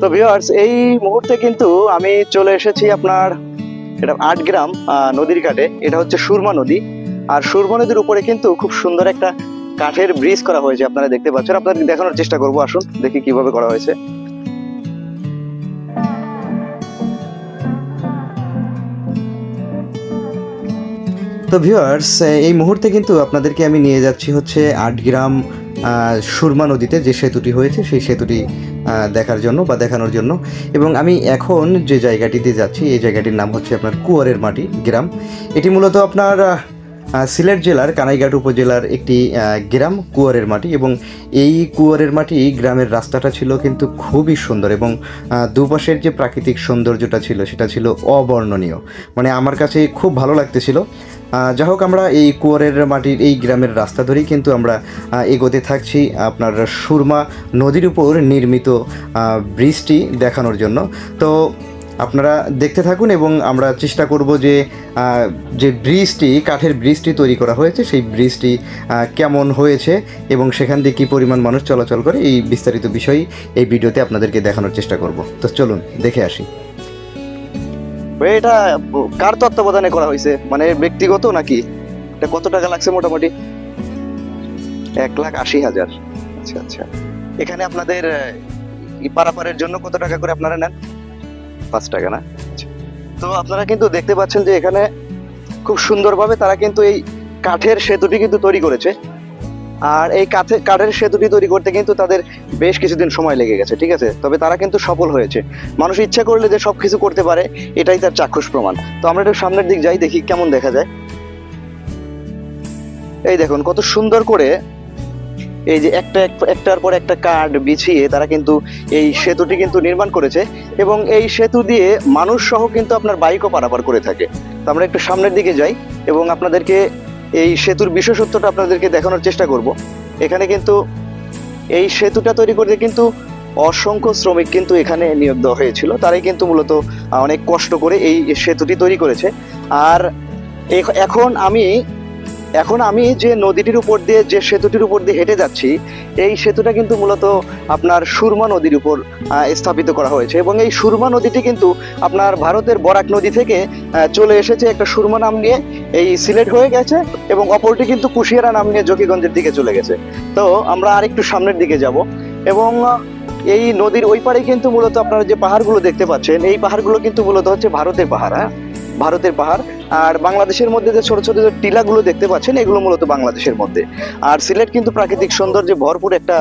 তো ভিউয়ার্স, এই মুহূর্তে কিন্তু আমি চলে এসেছি আপনার এটা ৮ গ্রাম নদীর ঘাটে। এটা হচ্ছে সুরমা নদী, আর সুরমা নদীর উপরে কিন্তু খুব সুন্দর একটা কাঠের ব্রিজ করা হয়েছে। আপনারা দেখতে পাচ্ছেন, আপনাদের দেখানোর চেষ্টা করব। আসুন দেখি কিভাবে করা হয়েছে। তো ভিউয়ার্স, এই মুহূর্তে কিন্তু আপনাদেরকে আমি নিয়ে যাচ্ছি হচ্ছে ৮ গ্রাম সুরমা নদীতে যে সেতুটি হয়েছে সেই সেতুটি দেখার জন্য বা দেখানোর জন্য। এবং আমি এখন যে জায়গাটিতে যাচ্ছি এই জায়গাটির নাম হচ্ছে আপনার কুয়ারের মাটি গ্রাম। এটি মূলত আপনার সিলেট জেলার কানাইঘাট উপজেলার একটি গ্রাম কুয়ারের মাটি। এবং এই কুয়ারের মাটি গ্রামের রাস্তাটা ছিল কিন্তু খুবই সুন্দর, এবং দুপাশের যে প্রাকৃতিক সৌন্দর্যটা ছিল সেটা ছিল অবর্ণনীয়। মানে আমার কাছে খুব ভালো লাগতেছিল। যা হোক, আমরা এই কুয়ারের মাটির এই গ্রামের রাস্তা ধরেই কিন্তু আমরা এগোতে থাকছি আপনার সুরমা নদীর উপর নির্মিত ব্রিজটি দেখানোর জন্য। তো আপনারা দেখতে থাকুন এবং আমরা চেষ্টা করব যে যে ব্রিজটি, কাঠের ব্রিজটি তৈরি করা হয়েছে সেই ব্রিজটি কেমন হয়েছে এবং সেখান দিয়ে কী পরিমাণ মানুষ চলাচল করে, এই বিস্তারিত বিষয় এই ভিডিওতে আপনাদেরকে দেখানোর চেষ্টা করব। তো চলুন দেখে আসি। এটা কার তত্ত্বাবধানে করা হয়েছে, মানে ব্যক্তিগত নাকি? এটা কত টাকা লাগছে মোটামুটি? 1,80,000। আচ্ছা আচ্ছা। এখানে আপনাদের পারাপারের জন্য কত টাকা করে আপনারা নেন? 5 টাকা না? তো আপনারা কিন্তু দেখতে পাচ্ছেন যে এখানে খুব সুন্দরভাবে তারা কিন্তু এই কাঠের সেতুটি কিন্তু তৈরি করেছে। আর এই কাঠের সেতুটি তৈরি করতে কিন্তু তাদের বেশ কিছুদিন সময় লেগে গেছে, ঠিক আছে? তবে তারা কিন্তু সফল হয়েছে। মানুষ ইচ্ছা করলে যে সবকিছু করতে পারে, এটাই তার চাক্ষুষ প্রমাণ। তো আমরা একটু সামনের দিক যাই, দেখি কেমন দেখা যায়। এই দেখুন কত সুন্দর করে এই যে একটার পর একটা কাঠ বিছিয়ে তারা কিন্তু এই সেতুটি কিন্তু নির্মাণ করেছে। এবং এই সেতু দিয়ে মানুষ সহ কিন্তু আপনার বাইকও পারাপার করে থাকে। তো আমরা একটু সামনের দিকে যাই এবং আপনাদেরকে এই সেতুর বিশেষত্বটা আপনাদেরকে দেখানোর চেষ্টা করব। এখানে কিন্তু এই সেতুটা তৈরি করতে কিন্তু অসংখ্য শ্রমিক কিন্তু এখানে নিয়োগ দেওয়া হয়েছিল। তারাই কিন্তু মূলত অনেক কষ্ট করে এই সেতুটি তৈরি করেছে। আর এখন আমি যে নদীটির উপর দিয়ে, যে সেতুটির উপর দিয়ে হেঁটে যাচ্ছি, এই সেতুটা কিন্তু মূলত আপনার সুরমা নদীর উপর স্থাপিত করা হয়েছে। এবং এই সুরমা নদীটি কিন্তু আপনার ভারতের বরাক নদী থেকে চলে এসেছে একটা সুরমা নাম নিয়ে, এই সিলেট হয়ে গেছে, এবং অপরটি কিন্তু কুশিয়ারা নাম নিয়ে জকিগঞ্জের দিকে চলে গেছে। তো আমরা আরেকটু সামনের দিকে যাব এবং এই নদীর ওই পারে কিন্তু মূলত আপনারা যে পাহাড়গুলো দেখতে পাচ্ছেন, এই পাহাড়গুলো কিন্তু মূলত হচ্ছে ভারতের পাহাড়। হ্যাঁ, ভারতের পাহাড়। আর বাংলাদেশের মধ্যে যে ছোট ছোট যে টিলাগুলো দেখতে পাচ্ছেন, এগুলো মূলত বাংলাদেশের মধ্যে। আর সিলেট কিন্তু প্রাকৃতিক সৌন্দর্যে ভরপুর একটা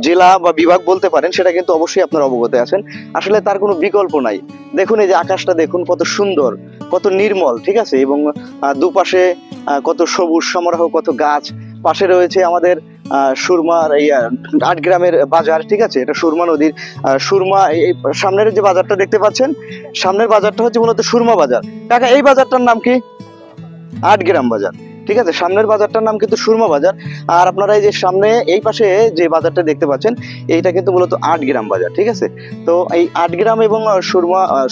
জেলা বা বিভাগ বলতে পারেন, সেটা কিন্তু অবশ্যই আপনারা অবগত আছেন। আসলে তার কোনো বিকল্প নাই। দেখুন এই যে আকাশটা দেখুন, কত সুন্দর, কত নির্মল, ঠিক আছে? এবং দুপাশে কত সবুজ সমারোহ, কত গাছ। পাশে রয়েছে আমাদের সুরমার এই ৮ গ্রামের বাজার, ঠিক আছে? এটা সুরমা নদীর সুরমা। এই সামনের যে বাজারটা দেখতে পাচ্ছেন, সামনের বাজারটা হচ্ছে মূলত সুরমা বাজার। কাকা, এই বাজারটার নাম কি? ৮ গ্রাম বাজার, ঠিক আছে? সামনের বাজারটার নাম কিন্তু সুরমা বাজার। আর আপনারা এই যে সামনে এই পাশে যে বাজারটা দেখতে পাচ্ছেন, এইটা কিন্তু মূলত ৮ গ্রাম বাজার, ঠিক আছে? তো এই ৮ গ্রাম এবং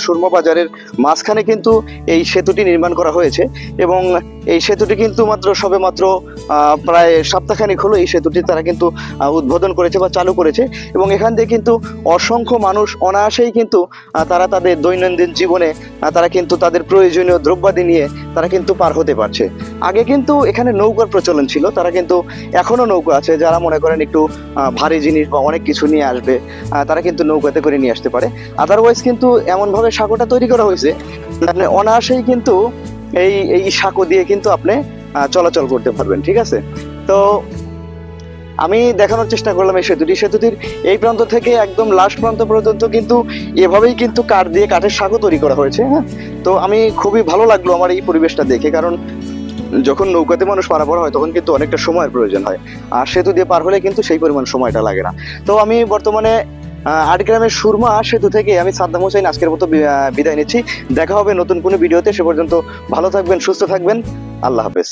সুরমা বাজারের মাঝখানে কিন্তু এই সেতুটি নির্মাণ করা হয়েছে। এবং এই সেতুটি কিন্তু সবে মাত্র প্রায় সপ্তাহখানেক হলো এই সেতুটি তারা কিন্তু উদ্বোধন করেছে বা চালু করেছে। এবং এখান দিয়ে কিন্তু অসংখ্য মানুষ অনায়াসেই কিন্তু তারা তাদের দৈনন্দিন জীবনে তারা কিন্তু তাদের প্রয়োজনীয় দ্রব্যাদি নিয়ে তারা কিন্তু পার হতে পারছে। আগে কিন্তু এখানে নৌকার প্রচলন ছিল, তারা কিন্তু এখনো নৌকা আছে। যারা মনে করেন একটু ভারী জিনিস বা অনেক কিছু নিয়ে আসবে, তারা কিন্তু নৌকাতে করে নিয়ে আসতে পারে। আদারওয়াইজ কিন্তু এমনভাবে সাঁকোটা তৈরি করা হয়েছে, আপনি অনায়াসেই কিন্তু এই সাঁকো দিয়ে কিন্তু আপনি চলাচল করতে পারবেন, ঠিক আছে? তো আমি দেখানোর চেষ্টা করলাম এই সেতুটির এই প্রান্ত থেকে একদম লাস্ট প্রান্ত পর্যন্ত কিন্তু এভাবেই কিন্তু কাঠের সাঁকো তৈরি করা হয়েছে। হ্যাঁ, তো আমি খুবই ভালো লাগলো আমার এই পরিবেশটা দেখে, কারণ যখন নৌকাতে মানুষ পারাপার হয় তখন কিন্তু অনেকটা সময়ের প্রয়োজন হয়, আর সেতু দিয়ে পার হলে কিন্তু সেই পরিমাণ সময়টা লাগে না। তো আমি বর্তমানে ৮ গ্রামের সুরমা সেতু থেকে আমি সাদ্দাম হোসেন আজকের মতো বিদায় নিচ্ছি। দেখা হবে নতুন কোনো ভিডিওতে। সে পর্যন্ত ভালো থাকবেন, সুস্থ থাকবেন। আল্লাহ হাফেজ।